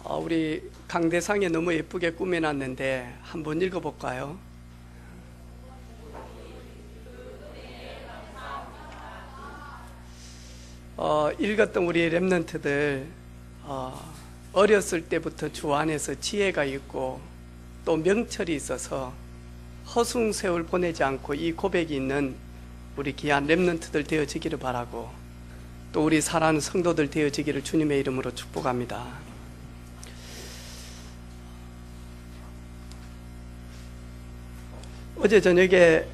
우리 강대상에 너무 예쁘게 꾸며놨는데 한번 읽어볼까요? 읽었던 우리 렘넌트들 어렸을 때부터 주 안에서 지혜가 있고 또 명철이 있어서 허송세월 보내지 않고 이 고백이 있는 우리 귀한 렘넌트들 되어지기를 바라고, 또 우리 사랑하는 성도들 되어지기를 주님의 이름으로 축복합니다. 어제 저녁에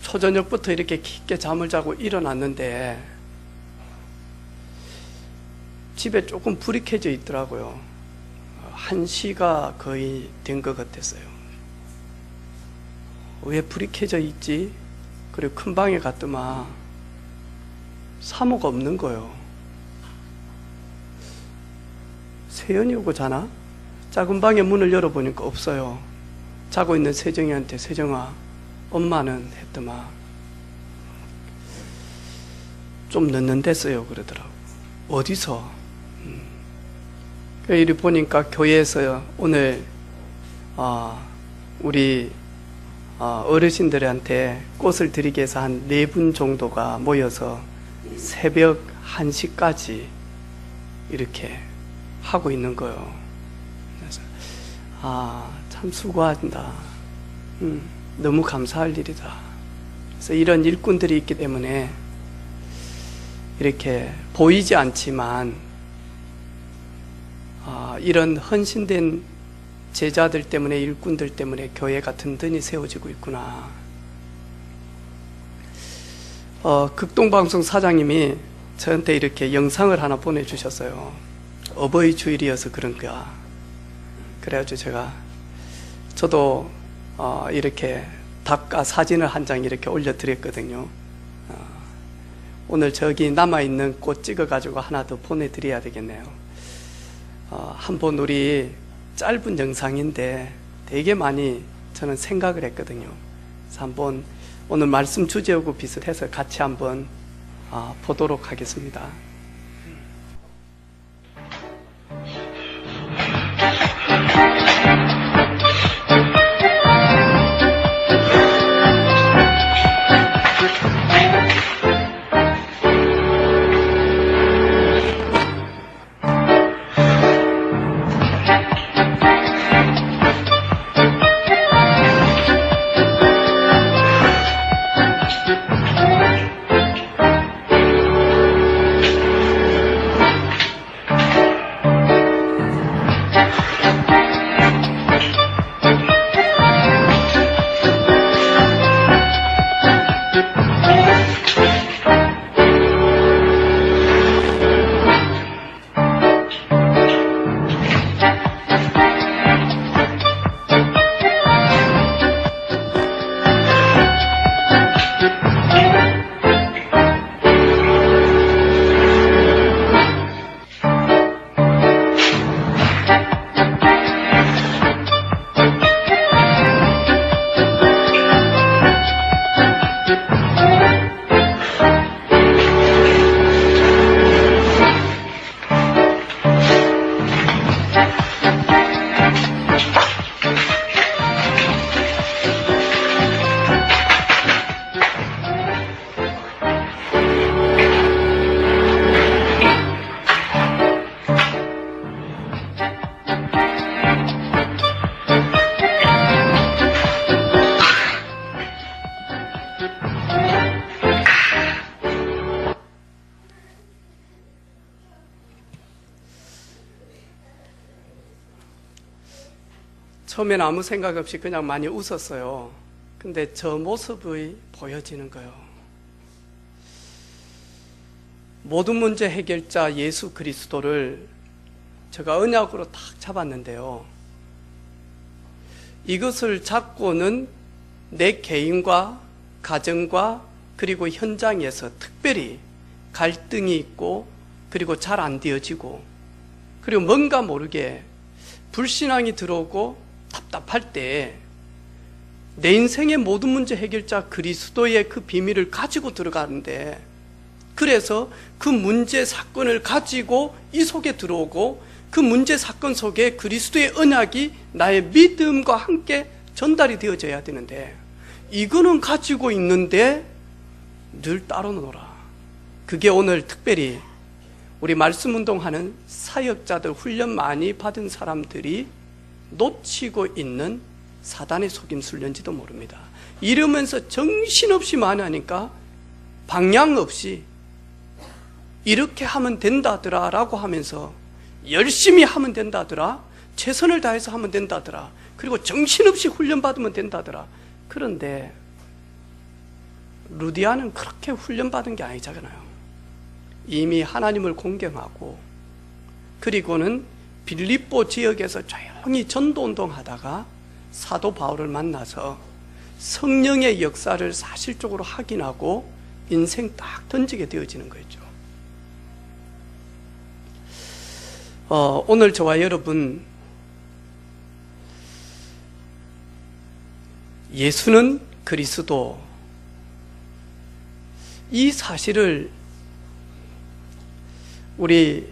초저녁부터 이렇게 깊게 잠을 자고 일어났는데 집에 조금 불이 켜져 있더라고요. 1시가 거의 된 것 같았어요. 왜 불이 켜져 있지? 그리고 큰 방에 갔더만 사모가 없는 거예요. 세연이 오고 자나? 작은 방에 문을 열어보니까 없어요. 자고 있는 세정이한테 세정아, 엄마는 했더만 좀 늦는댔어요 그러더라고. 어디서? 이리 보니까 교회에서 오늘 우리 어르신들한테 꽃을 드리기 위해서 한 4분 정도가 모여서 새벽 1시까지 이렇게 하고 있는 거예요. 그래서 참 수고한다. 너무 감사할 일이다. 그래서 이런 일꾼들이 있기 때문에 이렇게 보이지 않지만 이런 헌신된 제자들 때문에, 일꾼들 때문에 교회가 든든히 세워지고 있구나. 극동방송 사장님이 저한테 이렇게 영상을 하나 보내주셨어요. 어버이 주일이어서 그런가. 그래가지고 저도 이렇게 답과 사진을 한 장 이렇게 올려드렸거든요. 오늘 저기 남아있는 꽃 찍어가지고 하나 더 보내드려야 되겠네요. 한번 우리 짧은 영상인데 되게 많이 저는 생각을 했거든요. 그래서 한번 오늘 말씀 주제하고 비슷해서 같이 한번 보도록 하겠습니다. 처음에는 아무 생각 없이 그냥 많이 웃었어요. 근데 저 모습이 보여지는 거예요. 모든 문제 해결자 예수 그리스도를 제가 언약으로 딱 잡았는데요. 이것을 잡고는 내 개인과 가정과 그리고 현장에서 특별히 갈등이 있고, 그리고 잘 안 되어지고, 그리고 뭔가 모르게 불신앙이 들어오고 답답할 때 내 인생의 모든 문제 해결자 그리스도의 그 비밀을 가지고 들어가는데 그래서 그 문제 사건을 가지고 이 속에 들어오고 그 문제 사건 속에 그리스도의 언약이 나의 믿음과 함께 전달이 되어져야 되는데 이거는 가지고 있는데 늘 따로 놀아. 그게 오늘 특별히 우리 말씀 운동하는 사역자들 훈련 많이 받은 사람들이 놓치고 있는 사단의 속임 술련지도 모릅니다. 이러면서 정신없이 만하니까 방향 없이 이렇게 하면 된다더라 라고 하면서 열심히 하면 된다더라, 최선을 다해서 하면 된다더라, 그리고 정신없이 훈련받으면 된다더라. 그런데 루디아는 그렇게 훈련받은 게 아니잖아요. 이미 하나님을 공경하고 그리고는 빌립보 지역에서 조용히 전도운동하다가 사도 바울을 만나서 성령의 역사를 사실적으로 확인하고 인생 딱 던지게 되어지는 거죠. 오늘 저와 여러분, 예수는 그리스도, 이 사실을 우리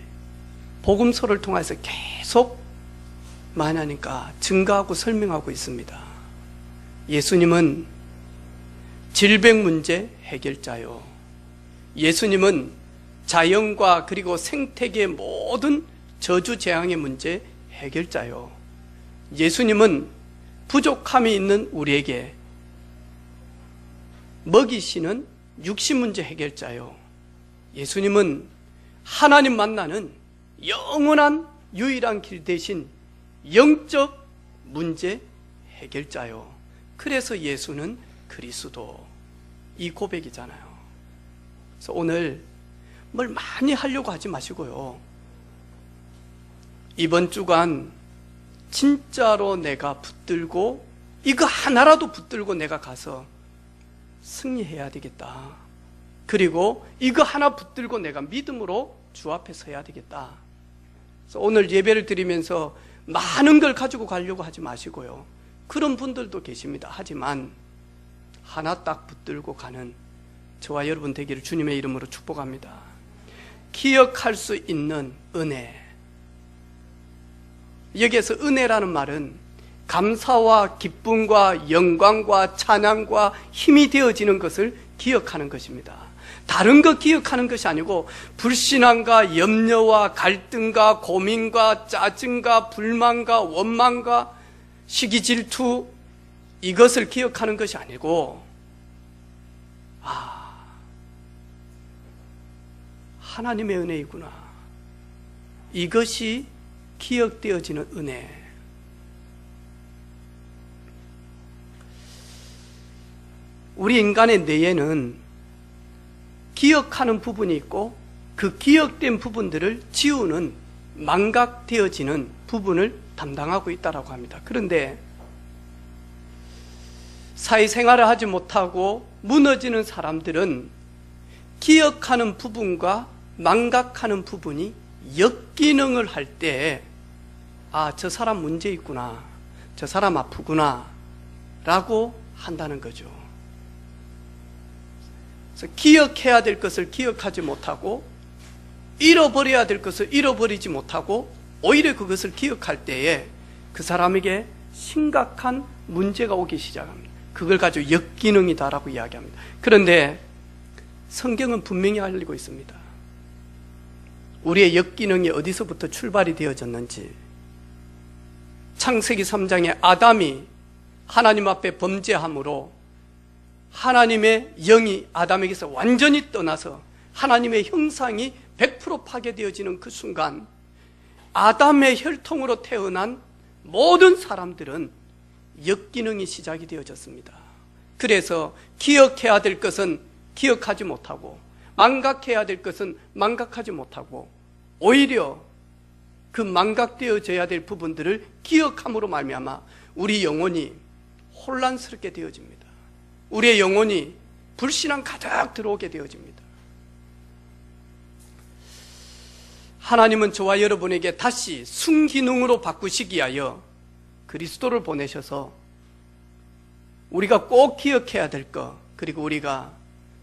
복음서를 통해서 계속 많이 하니까 증거하고 설명하고 있습니다. 예수님은 질병 문제 해결자요, 예수님은 자연과 그리고 생태계의 모든 저주 재앙의 문제 해결자요, 예수님은 부족함이 있는 우리에게 먹이시는 육신 문제 해결자요, 예수님은 하나님 만나는 영원한 유일한 길 대신 영적 문제 해결자요. 그래서 예수는 그리스도, 이 고백이잖아요. 그래서 오늘 뭘 많이 하려고 하지 마시고요, 이번 주간 진짜로 내가 붙들고 이거 하나라도 붙들고 내가 가서 승리해야 되겠다. 그리고 이거 하나 붙들고 내가 믿음으로 주 앞에 서야 되겠다. 그래서 오늘 예배를 드리면서 많은 걸 가지고 가려고 하지 마시고요, 그런 분들도 계십니다. 하지만 하나 딱 붙들고 가는 저와 여러분 되기를 주님의 이름으로 축복합니다. 기억할 수 있는 은혜, 여기에서 은혜라는 말은 감사와 기쁨과 영광과 찬양과 힘이 되어지는 것을 기억하는 것입니다. 다른 거 기억하는 것이 아니고 불신앙과 염려와 갈등과 고민과 짜증과 불만과 원망과 시기 질투, 이것을 기억하는 것이 아니고 하나님의 은혜이구나, 이것이 기억되어지는 은혜. 우리 인간의 뇌에는 기억하는 부분이 있고 그 기억된 부분들을 지우는, 망각되어지는 부분을 담당하고 있다고 합니다. 그런데 사회생활을 하지 못하고 무너지는 사람들은 기억하는 부분과 망각하는 부분이 역기능을 할 때 저 사람 문제 있구나, 저 사람 아프구나 라고 한다는 거죠. 그래서 기억해야 될 것을 기억하지 못하고 잃어버려야 될 것을 잃어버리지 못하고 오히려 그것을 기억할 때에 그 사람에게 심각한 문제가 오기 시작합니다. 그걸 가지고 역기능이다라고 이야기합니다. 그런데 성경은 분명히 알리고 있습니다. 우리의 역기능이 어디서부터 출발이 되어졌는지. 창세기 3장에 아담이 하나님 앞에 범죄함으로 하나님의 영이 아담에게서 완전히 떠나서 하나님의 형상이 100% 파괴되어지는 그 순간 아담의 혈통으로 태어난 모든 사람들은 역기능이 시작이 되어졌습니다. 그래서 기억해야 될 것은 기억하지 못하고 망각해야 될 것은 망각하지 못하고 오히려 그 망각되어져야 될 부분들을 기억함으로 말미암아 우리 영혼이 혼란스럽게 되어집니다. 우리의 영혼이 불신앙 가득 들어오게 되어집니다. 하나님은 저와 여러분에게 다시 순기능으로 바꾸시기 위하여 그리스도를 보내셔서 우리가 꼭 기억해야 될 것, 그리고 우리가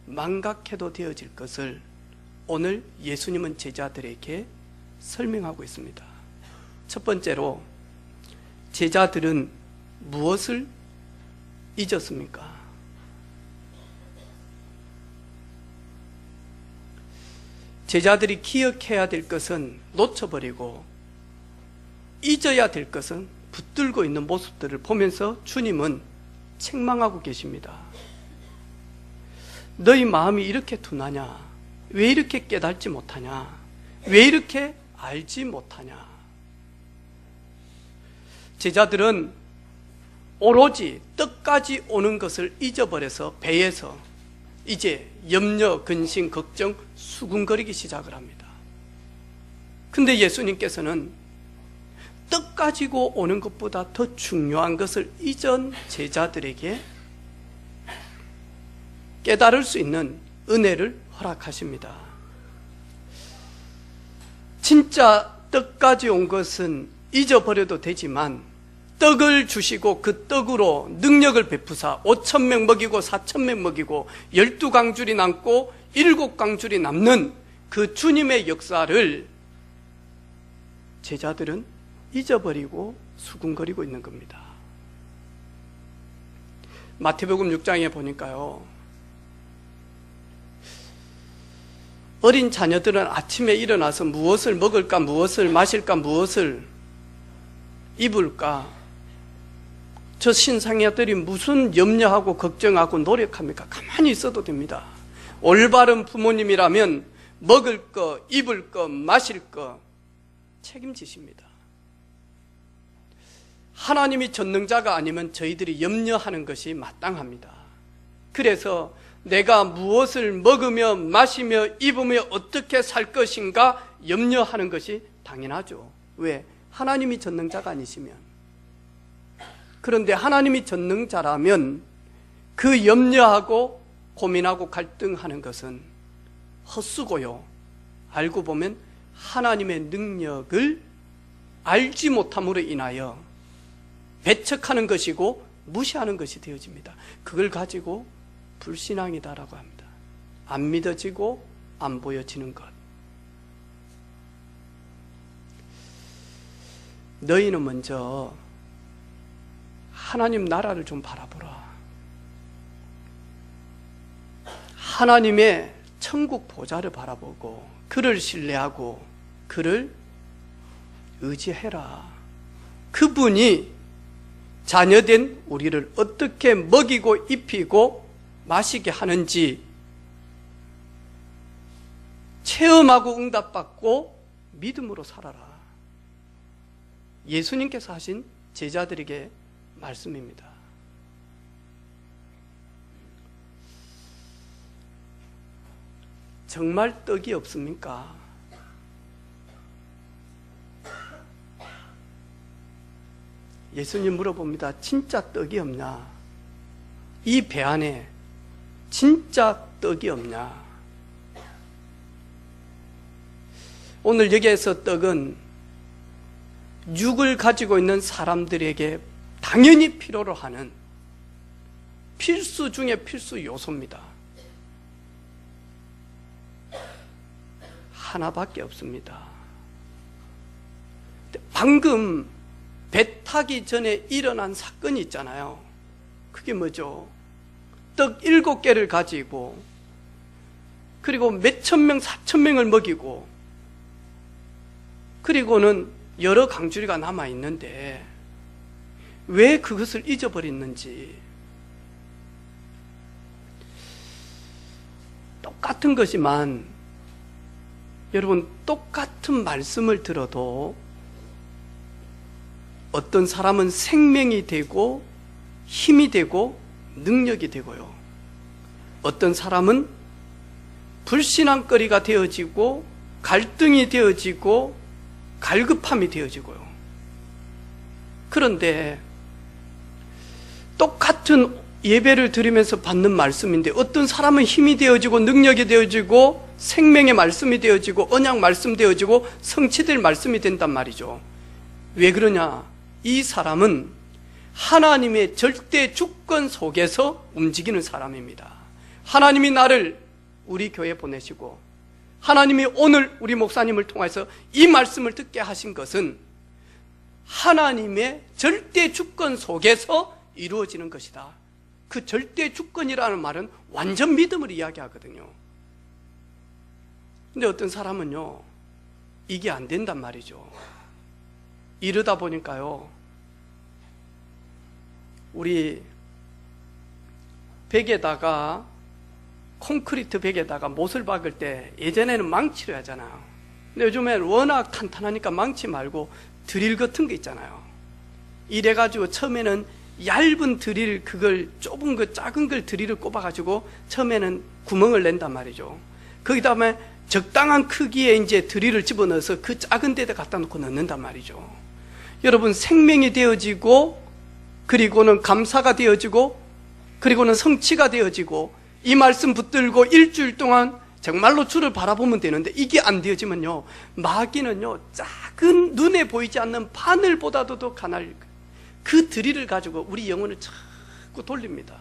망각해도 되어질 것을 오늘 예수님은 제자들에게 설명하고 있습니다. 첫 번째로, 제자들은 무엇을 잊었습니까? 제자들이 기억해야 될 것은 놓쳐버리고 잊어야 될 것은 붙들고 있는 모습들을 보면서 주님은 책망하고 계십니다. 너희 마음이 이렇게 둔하냐? 왜 이렇게 깨닫지 못하냐? 왜 이렇게 알지 못하냐? 제자들은 오로지 떡까지 오는 것을 잊어버려서 배에서 이제 염려, 근심, 걱정, 수군거리기 시작을 합니다. 근데 예수님께서는 떡 가지고 오는 것보다 더 중요한 것을 잊은 제자들에게 깨달을 수 있는 은혜를 허락하십니다. 진짜 떡까지 온 것은 잊어버려도 되지만 떡을 주시고 그 떡으로 능력을 베푸사 5,000명 먹이고 4,000명 먹이고 12강줄이 남고 7강줄이 남는 그 주님의 역사를 제자들은 잊어버리고 수군거리고 있는 겁니다. 마태복음 6장에 보니까요, 어린 자녀들은 아침에 일어나서 무엇을 먹을까, 무엇을 마실까, 무엇을 입을까, 저 신상아들이 무슨 염려하고 걱정하고 노력합니까? 가만히 있어도 됩니다. 올바른 부모님이라면 먹을 거, 입을 거, 마실 거 책임지십니다. 하나님이 전능자가 아니면 저희들이 염려하는 것이 마땅합니다. 그래서 내가 무엇을 먹으며 마시며 입으며 어떻게 살 것인가 염려하는 것이 당연하죠. 왜? 하나님이 전능자가 아니시면. 그런데 하나님이 전능자라면 그 염려하고 고민하고 갈등하는 것은 헛수고요. 알고 보면 하나님의 능력을 알지 못함으로 인하여 배척하는 것이고 무시하는 것이 되어집니다. 그걸 가지고 불신앙이다라고 합니다. 안 믿어지고 안 보여지는 것. 너희는 먼저 하나님 나라를 좀 바라보라. 하나님의 천국 보좌를 바라보고 그를 신뢰하고 그를 의지해라. 그분이 자녀된 우리를 어떻게 먹이고 입히고 마시게 하는지 체험하고 응답받고 믿음으로 살아라. 예수님께서 하신 제자들에게 말씀입니다. 정말 떡이 없습니까? 예수님 물어봅니다. 진짜 떡이 없냐? 이 배 안에 진짜 떡이 없냐? 오늘 여기에서 떡은 육을 가지고 있는 사람들에게 당연히 필요로 하는 필수 중에 필수 요소입니다. 하나밖에 없습니다. 방금 배 타기 전에 일어난 사건이 있잖아요. 그게 뭐죠? 떡 7개를 가지고 그리고 몇천 명, 4,000명을 먹이고 그리고는 여러 강주리가 남아있는데 왜 그것을 잊어버렸는지. 똑같은 것이만 여러분 똑같은 말씀을 들어도 어떤 사람은 생명이 되고 힘이 되고 능력이 되고요. 어떤 사람은 불신앙거리가 되어지고 갈등이 되어지고 갈급함이 되어지고요. 그런데 똑같은 예배를 드리면서 받는 말씀인데 어떤 사람은 힘이 되어지고 능력이 되어지고 생명의 말씀이 되어지고 언약 말씀 되어지고 성취될 말씀이 된단 말이죠. 왜 그러냐? 이 사람은 하나님의 절대 주권 속에서 움직이는 사람입니다. 하나님이 나를 우리 교회에 보내시고 하나님이 오늘 우리 목사님을 통해서 이 말씀을 듣게 하신 것은 하나님의 절대 주권 속에서 이루어지는 것이다. 그 절대 주권이라는 말은 완전 믿음을 이야기하거든요. 근데 어떤 사람은요, 이게 안 된단 말이죠. 이러다 보니까요, 우리 벽에다가, 콘크리트 벽에다가 못을 박을 때 예전에는 망치로 하잖아요. 근데 요즘엔 워낙 탄탄하니까 망치 말고 드릴 같은 거 있잖아요. 이래가지고 처음에는 얇은 드릴, 그걸 좁은 거 작은 걸 드릴을 꼽아가지고 처음에는 구멍을 낸단 말이죠. 그 다음에 적당한 크기의 이제 드릴을 집어넣어서 그 작은 데다 갖다 놓고 넣는단 말이죠. 여러분, 생명이 되어지고, 그리고는 감사가 되어지고, 그리고는 성취가 되어지고, 이 말씀 붙들고 일주일 동안 정말로 주를 바라보면 되는데, 이게 안 되어지면요, 마귀는요, 작은 눈에 보이지 않는 바늘보다도 더 가날, 그 드릴을 가지고 우리 영혼을 자꾸 돌립니다.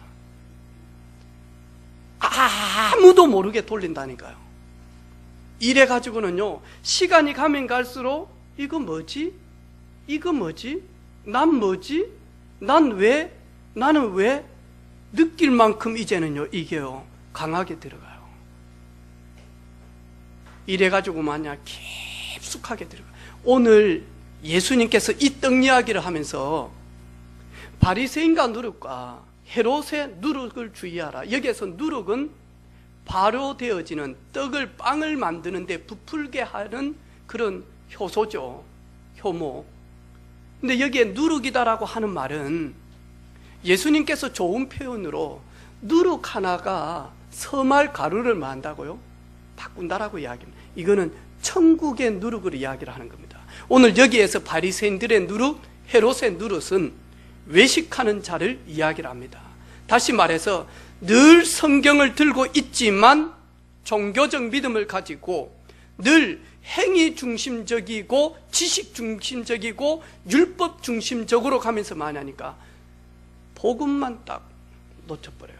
아무도 모르게 돌린다니까요. 이래가지고는요, 시간이 가면 갈수록 이거 뭐지? 이거 뭐지? 난 뭐지? 난 왜? 나는 왜? 느낄 만큼 이제는요, 이게요, 강하게 들어가요. 이래가지고 만약 깊숙하게 들어가요. 오늘 예수님께서 이 떡 이야기를 하면서 바리새인과 누룩과 헤롯의 누룩을 주의하라. 여기에서 누룩은 바로 되어지는 떡을, 빵을 만드는데 부풀게 하는 그런 효소죠. 효모. 근데 여기에 누룩이다라고 하는 말은 예수님께서 좋은 표현으로 누룩 하나가 서말 가루를 만다고요? 바꾼다라고 이야기합니다. 이거는 천국의 누룩을 이야기를 하는 겁니다. 오늘 여기에서 바리새인들의 누룩, 헤롯의 누룩은 외식하는 자를 이야기를 합니다. 다시 말해서 늘 성경을 들고 있지만 종교적 믿음을 가지고 늘 행위 중심적이고 지식 중심적이고 율법 중심적으로 가면서 많이 하니까 복음만 딱 놓쳐버려요.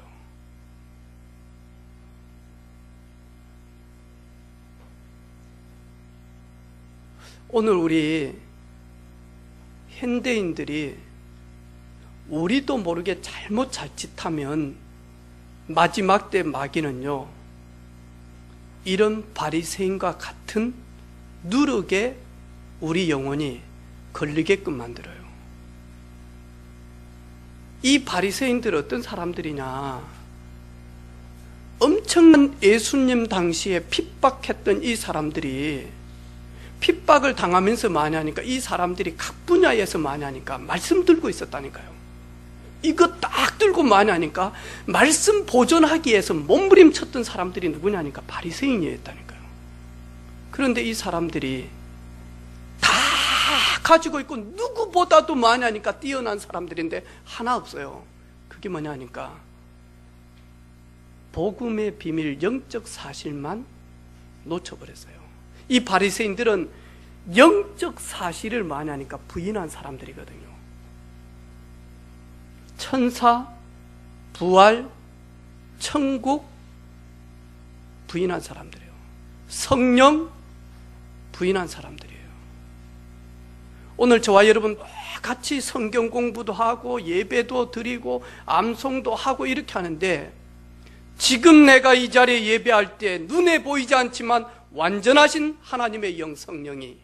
오늘 우리 현대인들이 우리도 모르게 잘못 자칫하면 마지막 때 마귀는요, 이런 바리새인과 같은 누룩에 우리 영혼이 걸리게끔 만들어요. 이 바리새인들 어떤 사람들이냐, 엄청난 예수님 당시에 핍박했던 이 사람들이 핍박을 당하면서 많이 하니까, 이 사람들이 각 분야에서 많이 하니까 말씀 들고 있었다니까요. 이거 딱 들고 많이 하니까 말씀 보존하기 위해서 몸부림쳤던 사람들이 누구냐니까 바리새인이었다니까요. 그런데 이 사람들이 다 가지고 있고 누구보다도 많이 하니까 뛰어난 사람들인데 하나 없어요. 그게 뭐냐니까 복음의 비밀, 영적 사실만 놓쳐버렸어요. 이 바리새인들은 영적 사실을 많이 하니까 부인한 사람들이거든요. 천사, 부활, 천국 부인한 사람들이에요. 성령 부인한 사람들이에요. 오늘 저와 여러분 같이 성경 공부도 하고 예배도 드리고 암송도 하고 이렇게 하는데, 지금 내가 이 자리에 예배할 때 눈에 보이지 않지만 완전하신 하나님의 영, 성령이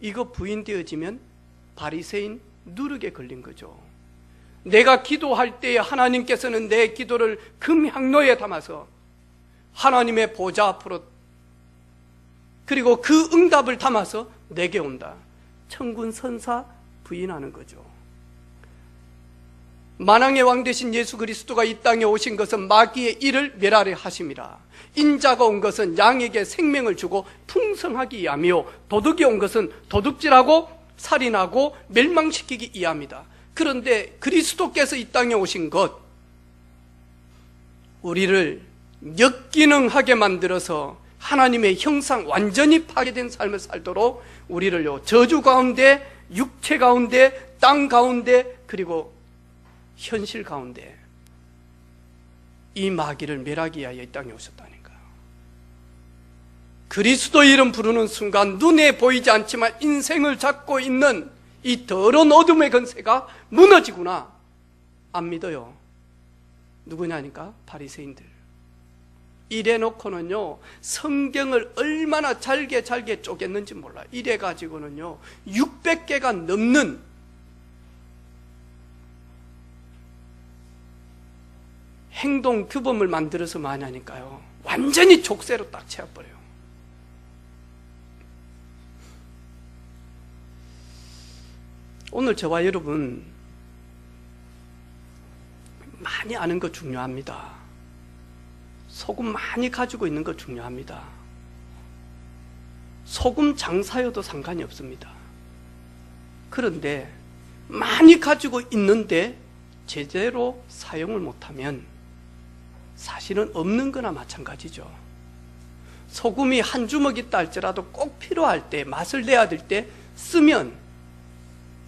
이거 부인되어지면 바리새인 누룩에 걸린 거죠. 내가 기도할 때에 하나님께서는 내 기도를 금향로에 담아서 하나님의 보좌 앞으로, 그리고 그 응답을 담아서 내게 온다. 천군 선사 부인하는 거죠. 만왕의 왕 되신 예수 그리스도가 이 땅에 오신 것은 마귀의 일을 멸하려 하심이라. 인자가 온 것은 양에게 생명을 주고 풍성하기 위함이요, 도둑이 온 것은 도둑질하고 살인하고 멸망시키기 위함이다. 그런데 그리스도께서 이 땅에 오신 것, 우리를 역기능하게 만들어서 하나님의 형상 완전히 파괴된 삶을 살도록 우리를요, 저주 가운데, 육체 가운데, 땅 가운데, 그리고 현실 가운데 이 마귀를 멸하기 위하여 이 땅에 오셨다니까요. 그리스도 이름 부르는 순간 눈에 보이지 않지만 인생을 잡고 있는 이 더러운 어둠의 권세가 무너지구나. 안 믿어요. 누구냐니까? 바리새인들. 이래 놓고는요, 성경을 얼마나 잘게 쪼갰는지 몰라요. 이래 가지고는요, 600개가 넘는 행동 규범을 만들어서 많이 하니까요, 완전히 족쇄로 딱 채워버려요. 오늘 저와 여러분 많이 아는 거 중요합니다. 소금 많이 가지고 있는 거 중요합니다. 소금 장사여도 상관이 없습니다. 그런데 많이 가지고 있는데 제대로 사용을 못하면 사실은 없는 거나 마찬가지죠. 소금이 한 주먹 있다 할지라도 꼭 필요할 때, 맛을 내야 될 때 쓰면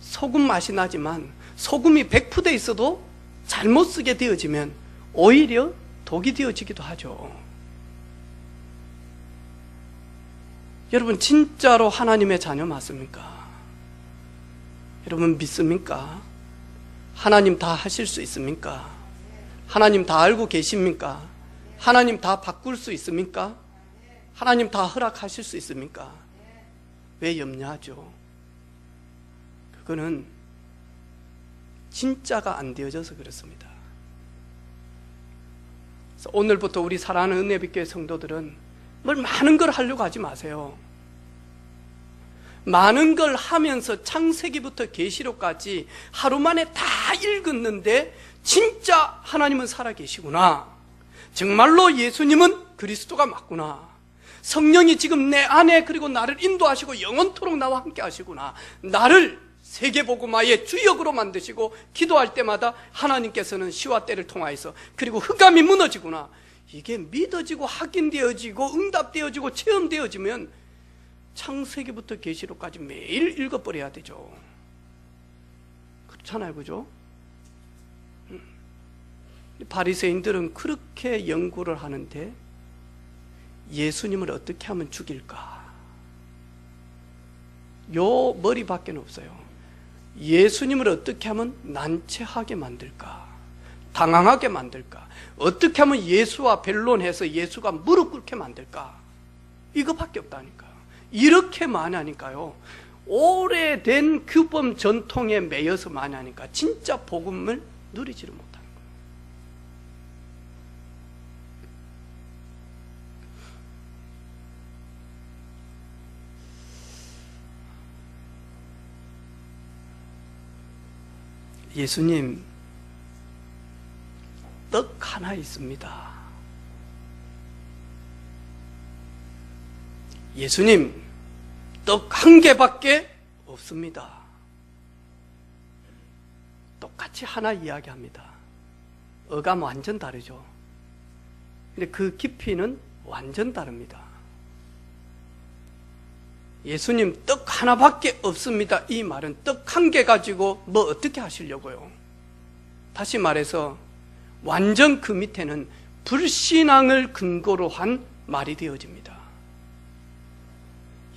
소금 맛이 나지만, 소금이 100% 있어도 잘못 쓰게 되어지면 오히려 독이 되어지기도 하죠. 여러분, 진짜로 하나님의 자녀 맞습니까? 여러분 믿습니까? 하나님 다 하실 수 있습니까? 하나님 다 알고 계십니까? 하나님 다 바꿀 수 있습니까? 하나님 다 허락하실 수 있습니까? 왜 염려하죠? 그거는 진짜가 안 되어져서 그렇습니다. 그래서 오늘부터 우리 사랑하는 은혜빛교회 성도들은 뭘 많은 걸 하려고 하지 마세요. 많은 걸 하면서 창세기부터 계시록까지 하루 만에 다 읽었는데 진짜 하나님은 살아계시구나, 정말로 예수님은 그리스도가 맞구나, 성령이 지금 내 안에 그리고 나를 인도하시고 영원토록 나와 함께 하시구나, 나를 세계복음화의 주역으로 만드시고 기도할 때마다 하나님께서는 시와 때를 통하여서 그리고 흑암이 무너지구나, 이게 믿어지고 확인되어지고 응답되어지고 체험되어지면 창세기부터 계시록까지 매일 읽어버려야 되죠. 그렇잖아요, 그죠? 바리새인들은 그렇게 연구를 하는데 예수님을 어떻게 하면 죽일까? 요 머리밖에 없어요. 예수님을 어떻게 하면 난처하게 만들까? 당황하게 만들까? 어떻게 하면 예수와 변론해서 예수가 무릎 꿇게 만들까? 이거밖에 없다니까. 이렇게 많이 하니까요, 오래된 규범 전통에 매여서 많이 하니까 진짜 복음을 누리지를 못하는 거예요. 예수님, 떡 하나 있습니다. 예수님, 떡 한 개밖에 없습니다. 똑같이 하나 이야기합니다. 어감 완전 다르죠. 근데 그 깊이는 완전 다릅니다. 예수님, 떡 하나밖에 없습니다. 이 말은 떡 한 개 가지고 뭐 어떻게 하시려고요? 다시 말해서 완전 그 밑에는 불신앙을 근거로 한 말이 되어집니다.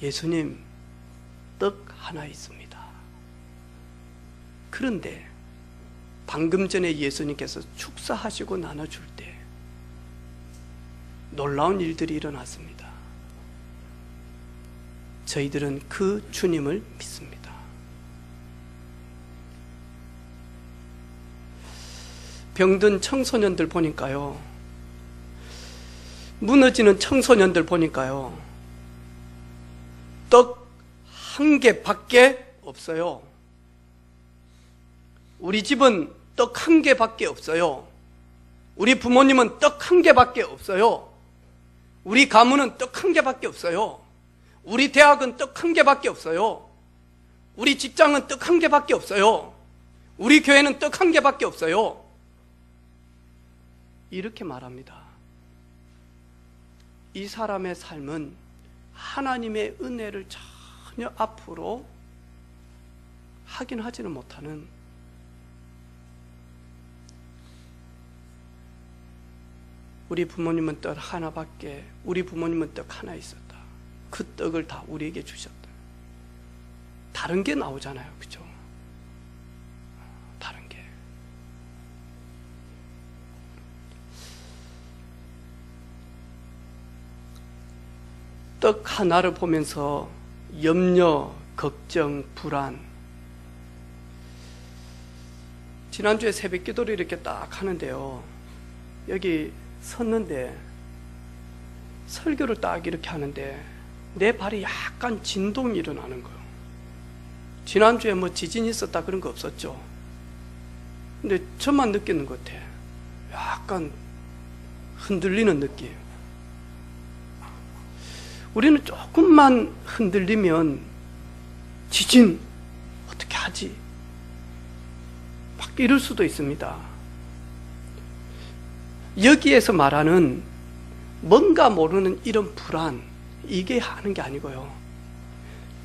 예수님, 떡 하나 있습니다. 그런데 방금 전에 예수님께서 축사하시고 나눠줄 때 놀라운 일들이 일어났습니다. 저희들은 그 주님을 믿습니다. 병든 청소년들 보니까요, 무너지는 청소년들 보니까요, 떡 한 개밖에 없어요. 우리 집은 떡 한 개밖에 없어요. 우리 부모님은 떡 한 개밖에 없어요. 우리 가문은 떡 한 개밖에 없어요. 우리 대학은 떡 한 개밖에 없어요. 우리 직장은 떡 한 개밖에 없어요. 우리 교회는 떡 한 개밖에 없어요. 이렇게 말합니다. 이 사람의 삶은 하나님의 은혜를 전혀 앞으로 확인하지는 못하는, 우리 부모님은 떡 하나밖에, 우리 부모님은 떡 하나 있었다. 그 떡을 다 우리에게 주셨다. 다른 게 나오잖아요. 그죠? 다른 게. 떡 하나를 보면서 염려, 걱정, 불안. 지난주에 새벽 기도를 이렇게 딱 하는데요. 여기 섰는데 설교를 딱 이렇게 하는데 내 발이 약간 진동이 일어나는 거예요. 지난주에 뭐 지진이 있었다 그런 거 없었죠. 근데 저만 느끼는 것 같아. 약간 흔들리는 느낌. 우리는 조금만 흔들리면 지진 어떻게 하지? 막 이럴 수도 있습니다. 여기에서 말하는 뭔가 모르는 이런 불안, 이게 하는 게 아니고요.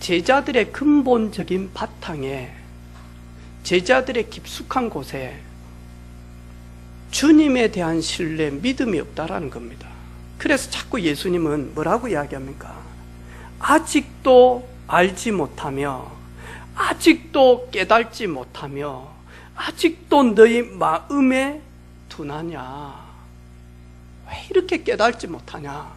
제자들의 근본적인 바탕에, 제자들의 깊숙한 곳에 주님에 대한 신뢰, 믿음이 없다라는 겁니다. 그래서 자꾸 예수님은 뭐라고 이야기합니까? 아직도 알지 못하며, 아직도 깨달지 못하며, 아직도 너희 마음에 둔하냐? 왜 이렇게 깨달지 못하냐?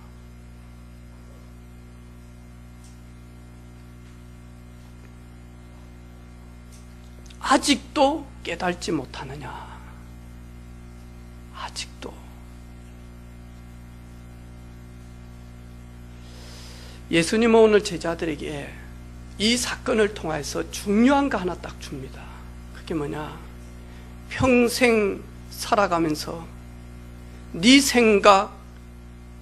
아직도 깨달지 못하느냐? 아직도. 예수님은 오늘 제자들에게 이 사건을 통해서 중요한 거 하나 딱 줍니다. 그게 뭐냐? 평생 살아가면서 네 생각,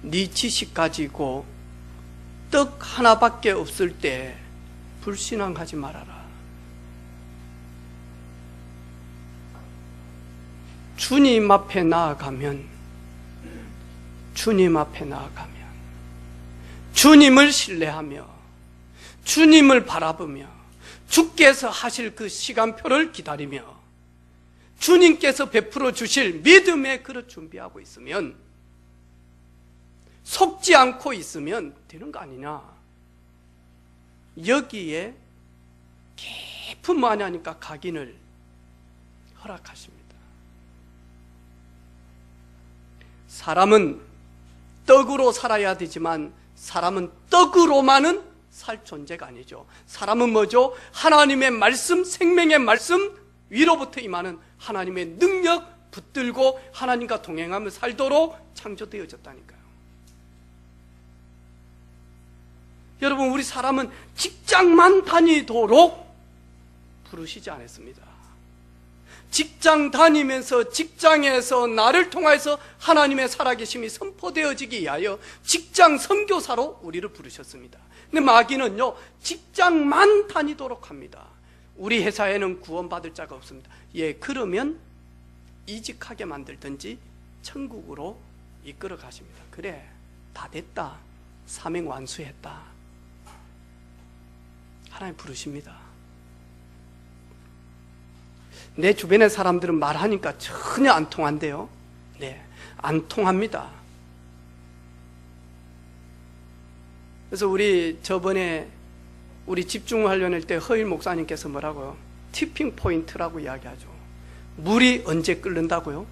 네 지식 가지고 떡 하나밖에 없을 때 불신앙하지 말아라. 주님 앞에 나아가면, 주님 앞에 나아가면 주님을 신뢰하며 주님을 바라보며 주께서 하실 그 시간표를 기다리며 주님께서 베풀어 주실 믿음의 그릇 준비하고 있으면, 속지 않고 있으면 되는 거 아니냐? 여기에 깊은 마냐니까 각인을 허락하십니다. 사람은 떡으로 살아야 되지만 사람은 떡으로만은 살 존재가 아니죠. 사람은 뭐죠? 하나님의 말씀, 생명의 말씀, 위로부터 임하는 하나님의 능력 붙들고 하나님과 동행하며 살도록 창조되어졌다니까요. 여러분, 우리 사람은 직장만 다니도록 부르시지 않았습니다. 직장 다니면서 직장에서 나를 통해서 하나님의 살아계심이 선포되어지기 위하여 직장 선교사로 우리를 부르셨습니다. 근데 마귀는요, 직장만 다니도록 합니다. 우리 회사에는 구원받을 자가 없습니다. 예, 그러면 이직하게 만들든지 천국으로 이끌어 가십니다. 그래, 다 됐다, 사명 완수했다, 하나님 부르십니다. 내 주변의 사람들은 말하니까 전혀 안 통한대요. 네, 안 통합니다. 그래서 우리 저번에 우리 집중훈련할 때 허일 목사님께서 뭐라고요? 티핑 포인트라고 이야기하죠. 물이 언제 끓는다고요?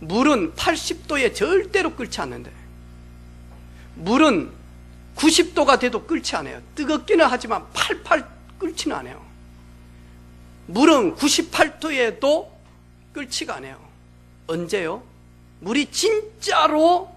물은 80도에 절대로 끓지 않는데, 물은 90도가 돼도 끓지 않아요. 뜨겁기는 하지만 팔팔 끓지는 않아요. 물은 98도에도 끓지가 않아요. 언제요? 물이 진짜로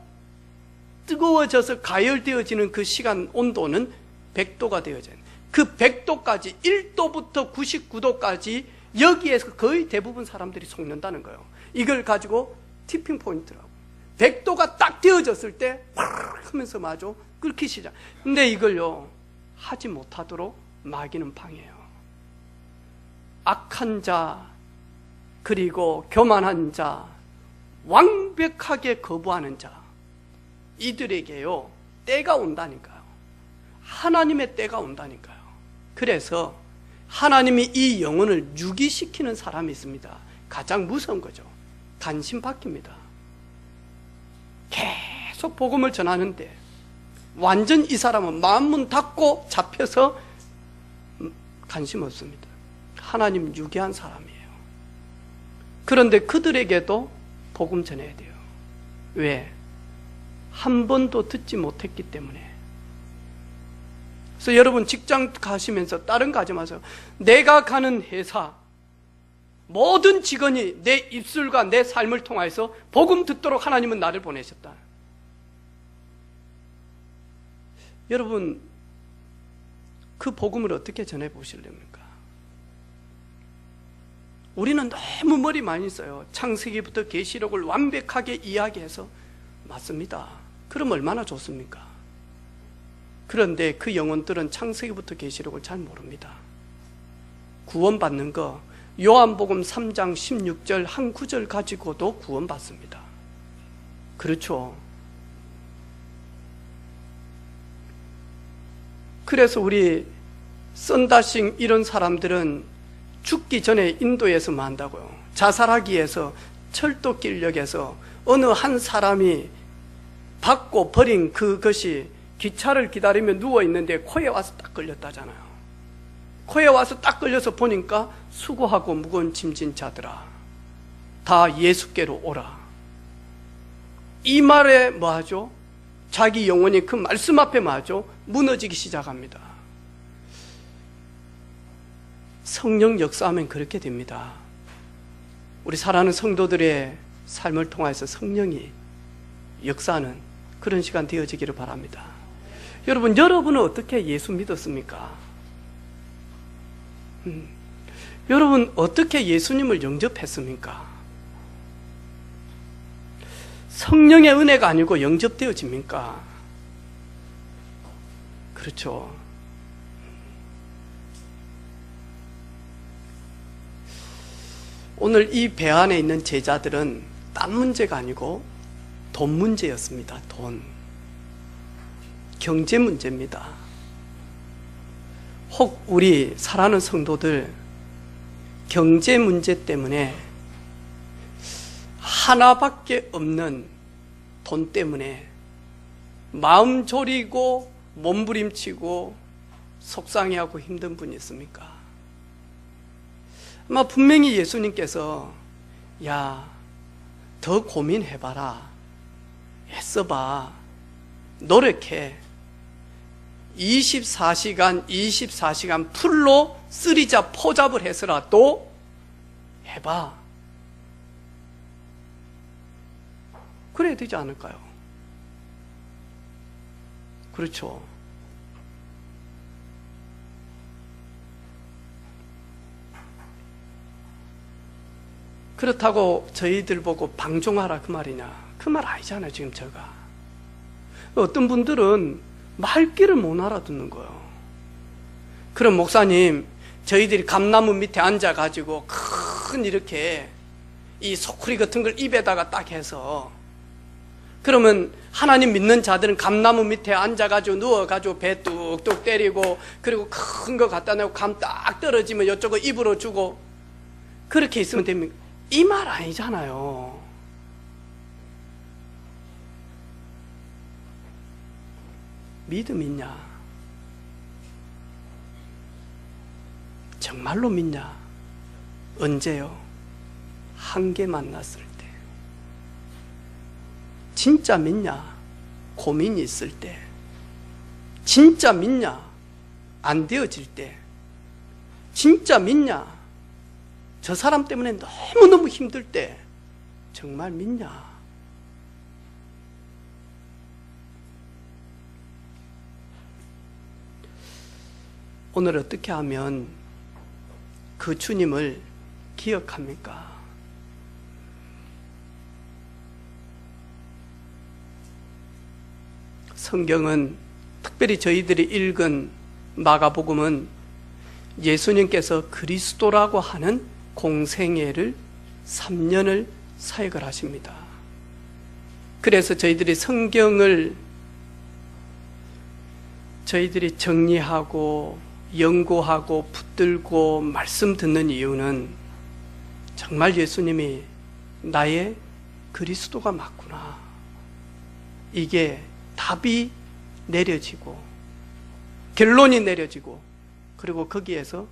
뜨거워져서 가열되어지는 그 시간 온도는 100도가 되어져요. 그 100도까지, 1도부터 99도까지 여기에서 거의 대부분 사람들이 속는다는 거예요. 이걸 가지고 티핑 포인트라고. 100도가 딱 되어졌을 때 팍 하면서 마저 끓기 시작. 근데 이걸요, 하지 못하도록 마귀는 방해해요. 악한 자, 그리고 교만한 자, 완벽하게 거부하는 자, 이들에게요, 때가 온다니까요. 하나님의 때가 온다니까요. 그래서 하나님이 이 영혼을 유기시키는 사람이 있습니다. 가장 무서운 거죠. 간신 바뀝니다. 계속 복음을 전하는데 완전 이 사람은 마음문 닫고 잡혀서 관심 없습니다. 하나님 유기한 사람이에요. 그런데 그들에게도 복음 전해야 돼요. 왜? 한 번도 듣지 못했기 때문에. 그래서 여러분 직장 가시면서 다른 거 하지 마세요. 내가 가는 회사 모든 직원이 내 입술과 내 삶을 통해서 복음 듣도록 하나님은 나를 보내셨다. 여러분 그 복음을 어떻게 전해 보시렵니까? 우리는 너무 머리 많이 써요. 창세기부터 계시록을 완벽하게 이야기해서 맞습니다. 그럼 얼마나 좋습니까? 그런데 그 영혼들은 창세기부터 계시록을 잘 모릅니다. 구원받는 거 요한복음 3장 16절 한 구절 가지고도 구원받습니다. 그렇죠? 그래서 우리 썬다싱 이런 사람들은 죽기 전에 인도에서만 한다고요. 자살하기 위해서 철도길역에서 어느 한 사람이 받고 버린 그것이 기차를 기다리며 누워있는데 코에 와서 딱 걸렸다잖아요. 코에 와서 딱 걸려서 보니까 수고하고 무거운 짐진 자들아 다 예수께로 오라. 이 말에 뭐하죠? 자기 영혼이 그 말씀 앞에 뭐하죠? 무너지기 시작합니다. 성령 역사하면 그렇게 됩니다. 우리 사랑하는 성도들의 삶을 통해서 성령이 역사하는 그런 시간 되어지기를 바랍니다. 여러분은 어떻게 예수 믿었습니까? 여러분 어떻게 예수님을 영접했습니까? 성령의 은혜가 아니고 영접되어집니까? 그렇죠. 오늘 이 배 안에 있는 제자들은 딴 문제가 아니고 돈 문제였습니다. 돈. 경제 문제입니다. 혹 우리 사랑하는 성도들 경제 문제 때문에 하나밖에 없는 돈 때문에 마음 졸이고 몸부림치고 속상해하고 힘든 분이 있습니까? 아마 분명히 예수님께서 야, 더 고민해봐라, 애써봐, 노력해, 24시간 풀로 쓰리자 포잡을 해서라도 해봐, 그래야 되지 않을까요? 그렇죠. 그렇다고 저희들 보고 방종하라 그 말이냐? 그 말 아니잖아요. 지금 제가 어떤 분들은 말귀를 못 알아듣는 거예요. 그럼 목사님, 저희들이 감나무 밑에 앉아가지고 큰 이렇게 이 소쿠리 같은 걸 입에다가 딱 해서, 그러면 하나님 믿는 자들은 감나무 밑에 앉아가지고 누워가지고 배 뚝뚝 때리고, 그리고 큰 거 갖다 내고 감 딱 떨어지면 이쪽을 입으로 주고 그렇게 있으면 됩니까? 이 말 아니잖아요. 믿음 있냐? 정말로 믿냐? 언제요? 한계 만났을 때. 진짜 믿냐? 고민이 있을 때. 진짜 믿냐? 안 되어질 때. 진짜 믿냐? 저 사람 때문에 너무너무 힘들 때. 정말 믿냐? 오늘 어떻게 하면 그 주님을 기억합니까? 성경은, 특별히 저희들이 읽은 마가복음은 예수님께서 그리스도라고 하는 공생애를 3년을 사역을 하십니다. 그래서 저희들이 성경을 저희들이 정리하고 연구하고 붙들고 말씀 듣는 이유는 정말 예수님이 나의 그리스도가 맞구나, 이게 답이 내려지고 결론이 내려지고 그리고 거기에서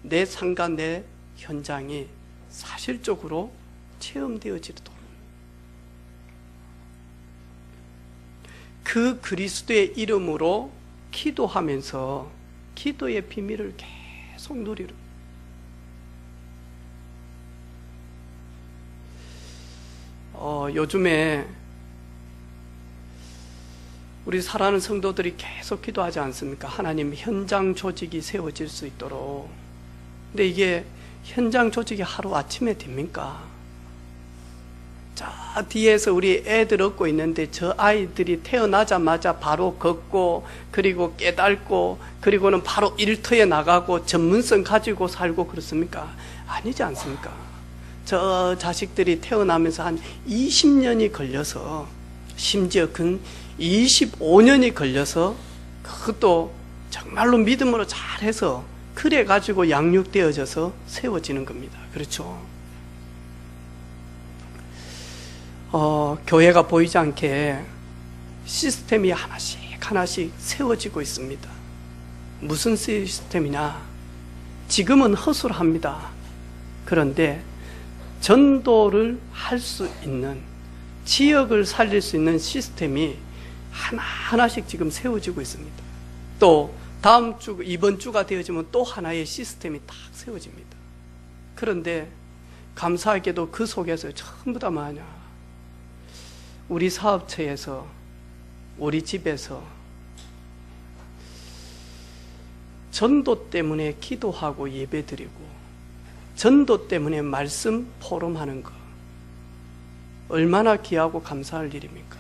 내 삶과 내 현장이 사실적으로 체험되어지도록 그 그리스도의 이름으로 기도하면서 기도의 비밀을 계속 누리는 요즘에 우리 사랑하는 성도들이 계속 기도하지 않습니까? 하나님 현장 조직이 세워질 수 있도록. 근데 이게 현장 조직이 하루아침에 됩니까? 자, 뒤에서 우리 애들 얻고 있는데 저 아이들이 태어나자마자 바로 걷고 그리고 깨닫고 그리고는 바로 일터에 나가고 전문성 가지고 살고 그렇습니까? 아니지 않습니까? 저 자식들이 태어나면서 한 20년이 걸려서 심지어 근 25년이 걸려서 그것도 정말로 믿음으로 잘해서 그래 가지고 양육되어져서 세워지는 겁니다. 그렇죠? 교회가 보이지 않게 시스템이 하나씩 하나씩 세워지고 있습니다. 무슨 시스템이냐? 지금은 허술합니다. 그런데 전도를 할 수 있는, 지역을 살릴 수 있는 시스템이 하나하나씩 지금 세워지고 있습니다. 또 다음 주, 이번 주가 되어지면 또 하나의 시스템이 딱 세워집니다. 그런데 감사하게도 그 속에서 전부 다 뭐냐? 우리 사업처에서, 우리 집에서 전도 때문에 기도하고 예배드리고 전도 때문에 말씀 포럼하는 거 얼마나 귀하고 감사할 일입니까?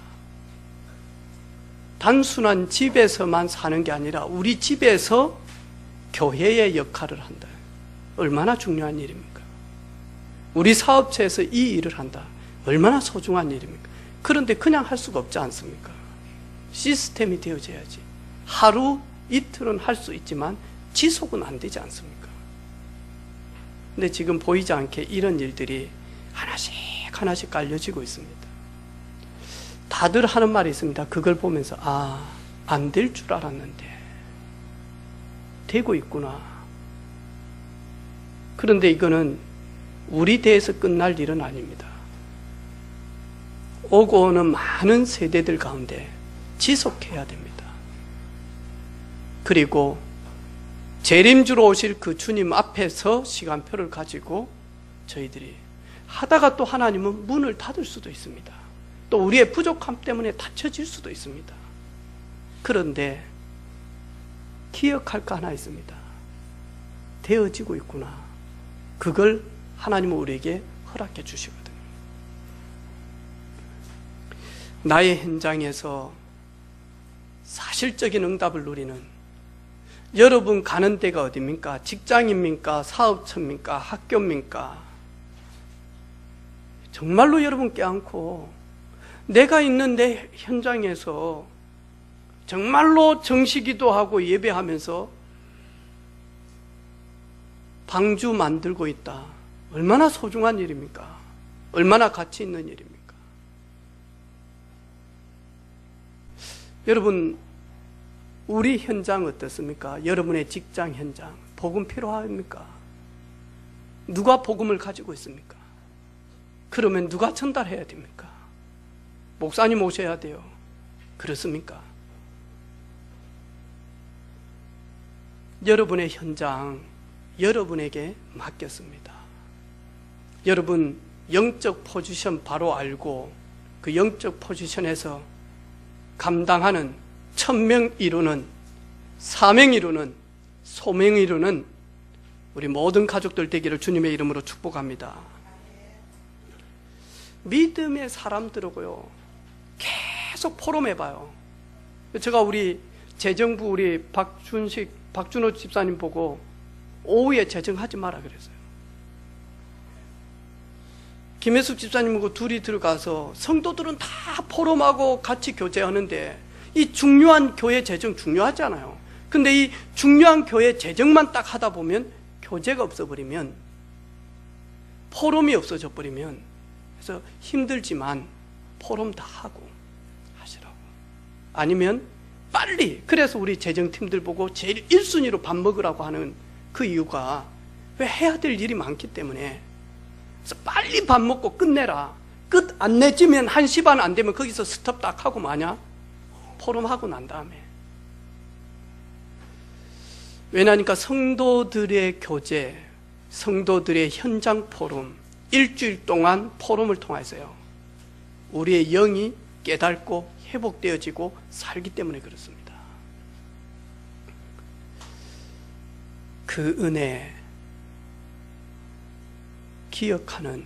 단순한 집에서만 사는 게 아니라 우리 집에서 교회의 역할을 한다. 얼마나 중요한 일입니까? 우리 사업체에서 이 일을 한다. 얼마나 소중한 일입니까? 그런데 그냥 할 수가 없지 않습니까? 시스템이 되어져야지. 하루 이틀은 할 수 있지만 지속은 안 되지 않습니까? 근데 지금 보이지 않게 이런 일들이 하나씩 하나씩 깔려지고 있습니다. 다들 하는 말이 있습니다. 그걸 보면서 안 될 줄 알았는데 되고 있구나. 그런데 이거는 우리 대에서 끝날 일은 아닙니다. 오고 오는 많은 세대들 가운데 지속해야 됩니다. 그리고 재림주로 오실 그 주님 앞에서 시간표를 가지고 저희들이 하다가 또 하나님은 문을 닫을 수도 있습니다. 또 우리의 부족함 때문에 닫혀질 수도 있습니다. 그런데 기억할 거 하나 있습니다. 되어지고 있구나. 그걸 하나님은 우리에게 허락해 주시거든요. 나의 현장에서 사실적인 응답을 누리는, 여러분 가는 데가 어디입니까? 직장입니까? 사업처입니까? 학교입니까? 정말로 여러분 껴안고 내가 있는 내 현장에서 정말로 정시기도 하고 예배하면서 방주 만들고 있다. 얼마나 소중한 일입니까? 얼마나 가치 있는 일입니까? 여러분, 우리 현장 어떻습니까? 여러분의 직장 현장, 복음 필요합니까? 누가 복음을 가지고 있습니까? 그러면 누가 전달해야 됩니까? 목사님 오셔야 돼요. 그렇습니까? 여러분의 현장, 여러분에게 맡겼습니다. 여러분, 영적 포지션 바로 알고 그 영적 포지션에서 감당하는 천명 이루는, 사명 이루는, 소명 이루는 우리 모든 가족들 되기를 주님의 이름으로 축복합니다. 믿음의 사람들하고요 계속 포럼해봐요. 제가 우리 재정부 우리 박준호 집사님 보고 오후에 재정하지 마라 그랬어요. 김혜숙 집사님하고 둘이 들어가서 성도들은 다 포럼하고 같이 교제하는데 이 중요한 교회 재정 중요하잖아요. 근데 이 중요한 교회 재정만 딱 하다 보면 교제가 없어버리면, 포럼이 없어져 버리면, 그래서 힘들지만 포럼 다 하고 하시라고. 아니면 빨리. 그래서 우리 재정팀들 보고 제일 1순위로 밥 먹으라고 하는 그 이유가 왜 해야 될 일이 많기 때문에. 그래서 빨리 밥 먹고 끝내라. 끝 안 내지면 1시 반 안 되면 거기서 스톱 딱 하고 마냐? 포럼하고 난 다음에. 왜냐니까 성도들의 교제, 성도들의 현장 포럼, 일주일 동안 포럼을 통해서요, 우리의 영이 깨닫고 회복되어지고 살기 때문에 그렇습니다. 그 은혜 기억하는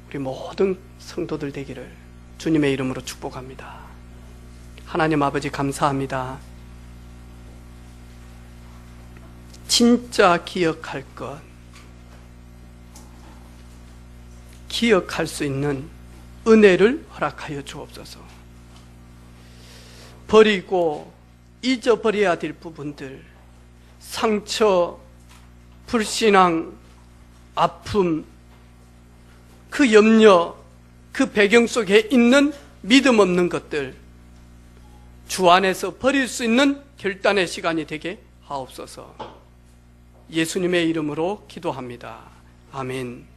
우리 모든 성도들 되기를 주님의 이름으로 축복합니다. 하나님 아버지 감사합니다. 진짜 기억할 것, 기억할 수 있는 은혜를 허락하여 주옵소서. 버리고 잊어버려야 될 부분들, 상처, 불신앙, 아픔, 그 염려, 그 배경 속에 있는 믿음 없는 것들, 주 안에서 버릴 수 있는 결단의 시간이 되게 하옵소서. 예수님의 이름으로 기도합니다. 아멘.